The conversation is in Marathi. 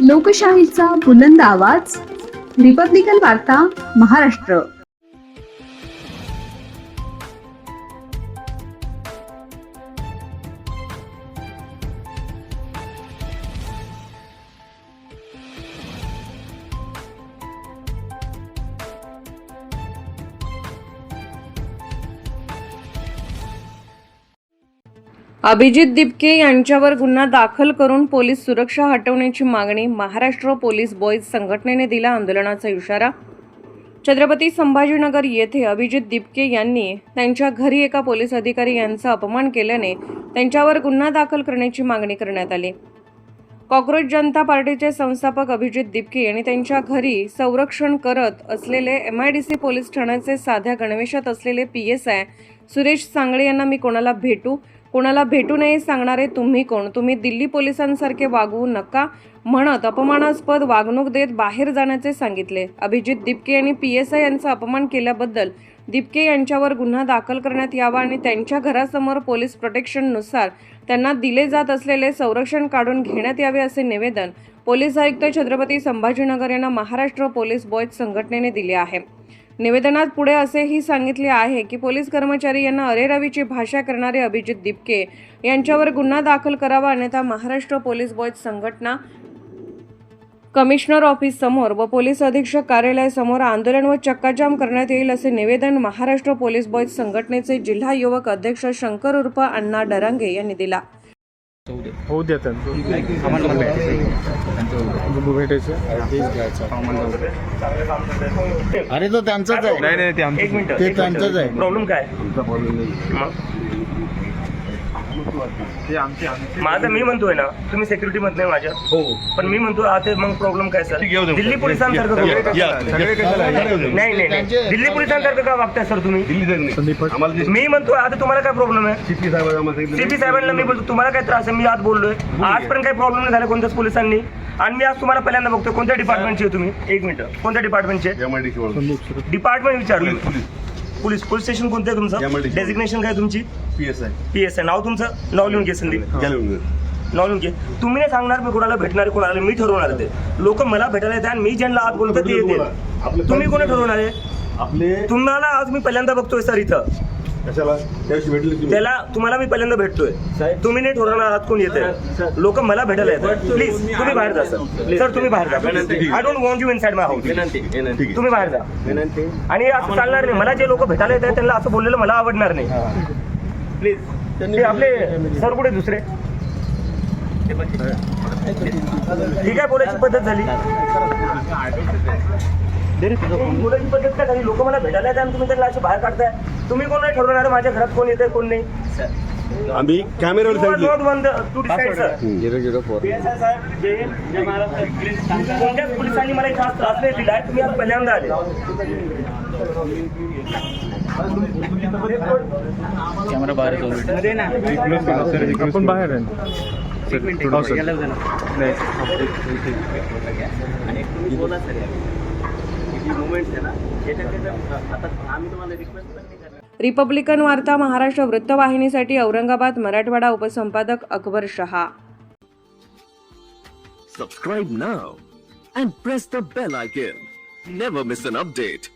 लोकशाहीचा बुलंद आवाज, रिपब्लिकन वार्ता महाराष्ट्र. अभिजित दिपके यांच्यावर गुन्हा दाखल करून पोलीस सुरक्षा हटवण्याची मागणी महाराष्ट्र पोलीस बॉईज संघटनेने दिला. आंदोलनाचा इशारा. छत्रपती संभाजीनगर येथे अभिजित दिपके यांनी त्यांच्या घरी एका पोलीस अधिकारी यांचा अपमान केल्याने त्यांच्यावर गुन्हा दाखल करण्याची मागणी करण्यात आली. कॉक्रोच जनता पार्टीचे संस्थापक अभिजित दिपके यांनी त्यांच्या घरी संरक्षण करत असलेले MIDC पोलीस ठाण्याचे साध्या गणवेशात असलेले PSI सुरेश सांगळे यांना मी कोणाला भेटू नये सांगणारे तुम्ही कोण? तुम्ही दिल्ली पोलिसांसारखे वागवू नका म्हणत अपमानास्पद वागणूक देत बाहेर जाण्याचे सांगितले. अभिजित दिपके यांनी PSI यांचा अपमान केल्याबद्दल दिपके यांच्यावर गुन्हा दाखल करण्यात यावा आणि त्यांच्या घरासमोर पोलीस प्रोटेक्शननुसार त्यांना दिले जात असलेले संरक्षण काढून घेण्यात यावे असे निवेदन पोलीस आयुक्त छत्रपती संभाजीनगर यांना महाराष्ट्र पोलीस बॉईज संघटनेने दिले आहे. निवेदनात पुढे असेही सांगितले आहे की पोलीस कर्मचारी यांना अरेरावीची भाषा करणारे अभिजित दिपके यांच्यावर गुन्हा दाखल करावा, अन्यथा महाराष्ट्र पोलीस बॉईज संघटना कमिशनर ऑफिस समोर व पोलीस अधीक्षक कार्यालयासमोर आंदोलन व चक्काजाम करण्यात येईल असे निवेदन महाराष्ट्र पोलीस बॉईज संघटनेचे जिल्हा युवक अध्यक्ष शंकर उर्फ अण्णा डरांगे यांनी दिला. होऊ द्या अरे तो त्यांचाच आहे. नाही एक मिनिट, ते त्यांचाच आहे. प्रॉब्लेम काय? माझं मी म्हणतोय ना, तुम्ही सिक्युरिटी मध्ये नाही माझ्या. हो, पण मी म्हणतो आता मग प्रॉब्लेम काय सर? दिल्ली पोलिसांसारखं नाही दिल्ली पोलिसांसारखं का वागताय सर तुम्ही? मी म्हणतो आता तुम्हाला काय प्रॉब्लेम आहे? CP साहेबांना मी बोलतो तुम्हाला काय त्रास आहे? मी आज बोललोय, आजपर्यंत काही प्रॉब्लेम नाही झाला कोणत्याच पोलिसांनी. आणि मी आज तुम्हाला पहिल्यांदा बघतोय. कोणत्या डिपार्टमेंटचे तुम्ही? एक मिनिट, कोणत्या डिपार्टमेंटचे? डिपार्टमेंट विचारलं. पोलीस स्टेशन कोणतं आहे तुमचं? डेजिग्नेशन काय तुमची? PSI. नाव तुमचं? नाव लिहून घे संदीप, नाव लिहून घे. तुम्ही नाही सांगणार मी कोणाला भेटणार कोणाला, मी ठरवणार. ते लोक मला भेटायला येतात आणि मी ज्यांना आज बोलतो ते येतील. तुम्ही कोणी ठरवणार आहे? तुम्हाला आज मी पहिल्यांदा बघतोय सर इथं. त्याला तुम्हाला मी पहिल्यांदा भेटतोय, तुम्ही नाही ठरवणार आहात कोण येते. लोक मला भेटायला येतात. प्लीज तुम्ही बाहेर जा सर, तुम्ही बाहेर जा. I don't want you inside my house. तुम्ही बाहेर जा. आणि असं चालणार नाही. मला जे लोक भेटायला येतात त्यांना असं बोललेलं मला आवडणार नाही. प्लीज. आपले सर कुठे दुसरे? ठीक आहे, बोलायची पद्धत झाली. बोलायची पद्धत काय झाली? लोक मला भेटायला येतात आणि तुम्ही त्यांना असे बाहेर काढताय. तुम्ही कोण नाही ठरवणार माझ्या घरात कोण येतंय कोण नाही? आम्ही कॅमेऱ्यावर कोणत्याच पोलिसांनी मला इथे त्रास नाही दिलाय. तुम्ही आज पहिल्यांदा आले. कॅमेरा बाहेर आपण बाहेर आहे. रिपब्लिकन वार्ता Maharashtra वृत्तवाहिनीसाठी Aurangabad Marathwada उपसंपादक Akbar Shah. Subscribe now and press the bell icon. Never miss an update.